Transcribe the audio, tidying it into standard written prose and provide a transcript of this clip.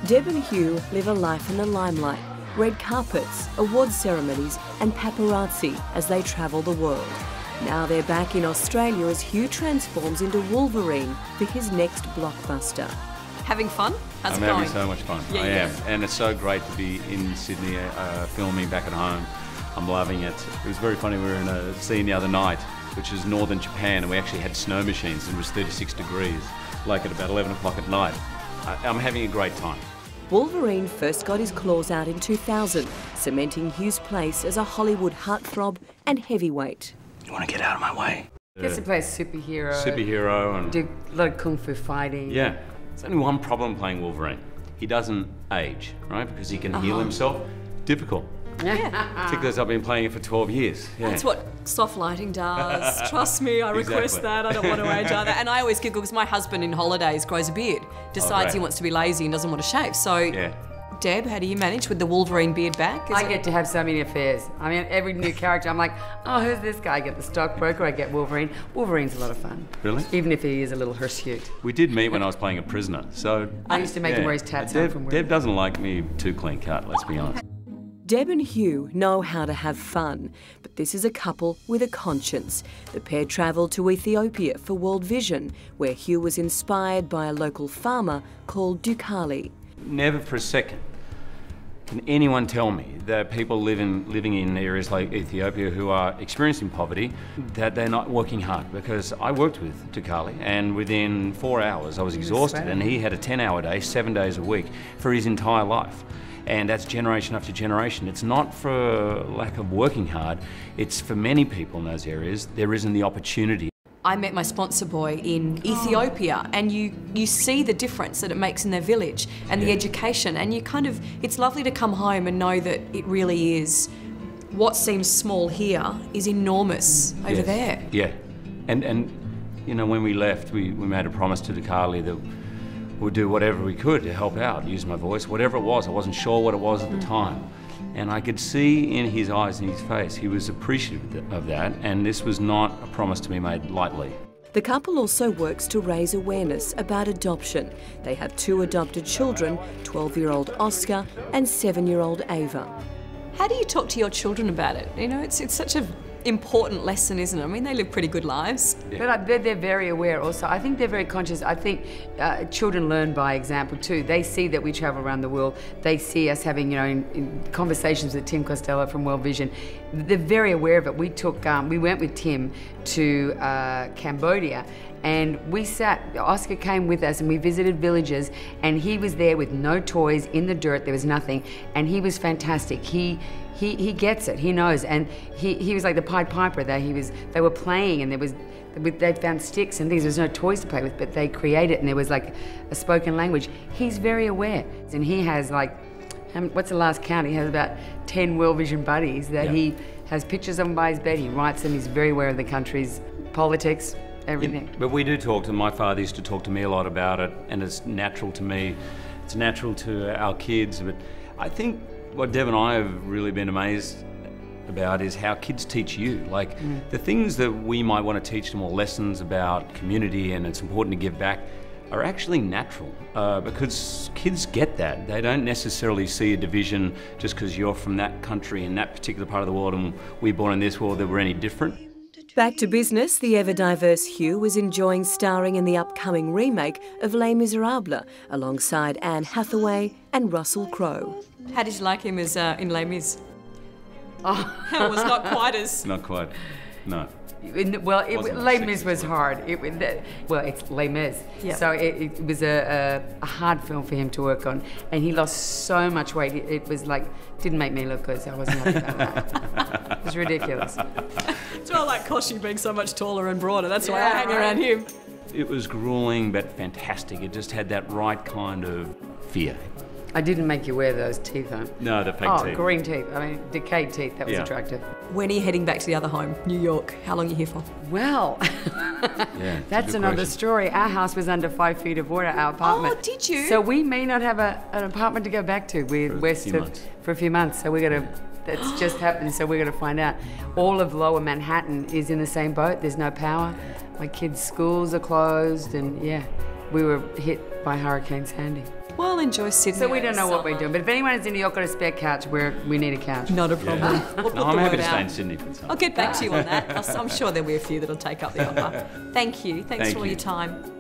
Deb and Hugh live a life in the limelight, red carpets, awards ceremonies and paparazzi as they travel the world. Now they're back in Australia as Hugh transforms into Wolverine for his next blockbuster. Having fun? How's it going? I'm going? having so much fun. Yeah, I am. And it's so great to be in Sydney filming back at home. I'm loving it. It was very funny, we were in a scene the other night, which is northern Japan, and we actually had snow machines and it was 36 degrees, like at about 11 o'clock at night. I'm having a great time. Wolverine first got his claws out in 2000, cementing Hugh's place as a Hollywood heartthrob and heavyweight. You want to get out of my way? Gets to play a superhero. Superhero and... do a lot of kung fu fighting. Yeah. There's only one problem playing Wolverine. He doesn't age, right? Because he can heal himself. Difficult. Yeah. Particularly as I've been playing it for 12 years. Yeah. That's what soft lighting does. Trust me, I request that. I don't want to age either. And I always giggle because my husband in holidays grows a beard, decides he wants to be lazy and doesn't want to shave. So, yeah. Deb, how do you manage with the Wolverine beard back? I get to have so many affairs. I mean, every new character, I'm like, oh, who's this guy? I get the stockbroker, I get Wolverine. Wolverine's a lot of fun. Really? Even if he is a little hirsute. We did meet when I was playing a prisoner, so... I used to make him wear his tats out from work. Deb doesn't like me too clean cut, let's be honest. Deb and Hugh know how to have fun, but this is a couple with a conscience. The pair travelled to Ethiopia for World Vision, where Hugh was inspired by a local farmer called Deborra-Lee. Never for a second can anyone tell me that people living in areas like Ethiopia who are experiencing poverty, that they're not working hard. Because I worked with Deborra-Lee, and within 4 hours I was exhausted, and he had a 10-hour day, 7 days a week for his entire life. And that's generation after generation. It's not for lack of working hard, it's for many people in those areas, there isn't the opportunity. I met my sponsor boy in Ethiopia, and you see the difference that it makes in their village and the education, and you kind of, it's lovely to come home and know that it really is, what seems small here is enormous over there. Yeah, and you know, when we left, we made a promise to Deborra-Lee that we'd do whatever we could to help out, use my voice, whatever it was. I wasn't sure what it was at the time. And I could see in his eyes and his face, he was appreciative of that, and this was not a promise to be made lightly. The couple also works to raise awareness about adoption. They have 2 adopted children, 12-year-old Oscar and 7-year-old Ava. How do you talk to your children about it? You know, it's such an important lesson, isn't it? I mean, they live pretty good lives. Yeah. But they're very aware also. I think they're very conscious. I think children learn by example too. They see that we travel around the world. They see us having, you know, in conversations with Tim Costello from World Vision. They're very aware of it. We went with Tim to Cambodia, and Oscar came with us and we visited villages, and he was there with no toys, in the dirt, there was nothing, and he was fantastic. He gets it, he knows, and he was like the Pied Piper. They were playing, and they found sticks and things. There was no toys to play with, but they created, and there was like a spoken language. He's very aware, and he has like, what's the last count? He has about 10 World Vision buddies that he has pictures of them by his bed. He writes them. He's very aware of the country's politics, everything. Yeah, but we do talk to, my father used to talk to me a lot about it, and it's natural to me. It's natural to our kids, but I think what Deb and I have really been amazed about is how kids teach you. Like, the things that we might want to teach them, or lessons about community and it's important to give back, are actually natural, because kids get that. They don't necessarily see a division just because you're from that country in that particular part of the world and we're born in this world, that we're any different. Back to business, the ever-diverse Hugh was enjoying starring in the upcoming remake of Les Miserables alongside Anne Hathaway and Russell Crowe. How did you like him as in Les Mis? Oh, it was not quite as... Not quite, no. Well, Les Mis was hard. It's Les Mis. Yeah. So it was a hard film for him to work on, and he lost so much weight. It was like, didn't make me look good, so I wasn't happy about that. It was ridiculous. It's not like Koshy being so much taller and broader. That's why I hang around him. It was grueling, but fantastic. It just had that right kind of fear. I didn't make you wear those teeth, though. No, the fake teeth. Oh, green teeth. I mean, decayed teeth. That was attractive. When are you heading back to the other home, New York? How long are you here for? Well, that's another story. Our house was under 5 feet of water, our apartment. Oh, did you? So we may not have an apartment to go back to. We're for a few months. So we're going to, that's just happened, so we're going to find out. All of Lower Manhattan is in the same boat. There's no power. My kids' schools are closed, and yeah, we were hit by Hurricane Sandy. Well, enjoy Sydney. So we don't know what over we're doing. But if anyone is in New York got a spare couch, we need a couch. Not a problem. Yeah. We'll put No, the I'm happy word to stay out. in Sydney for some. I'll get back to you on that. I'm sure there'll be a few that'll take up the offer. Thank you. Thanks Thank for all you. your time.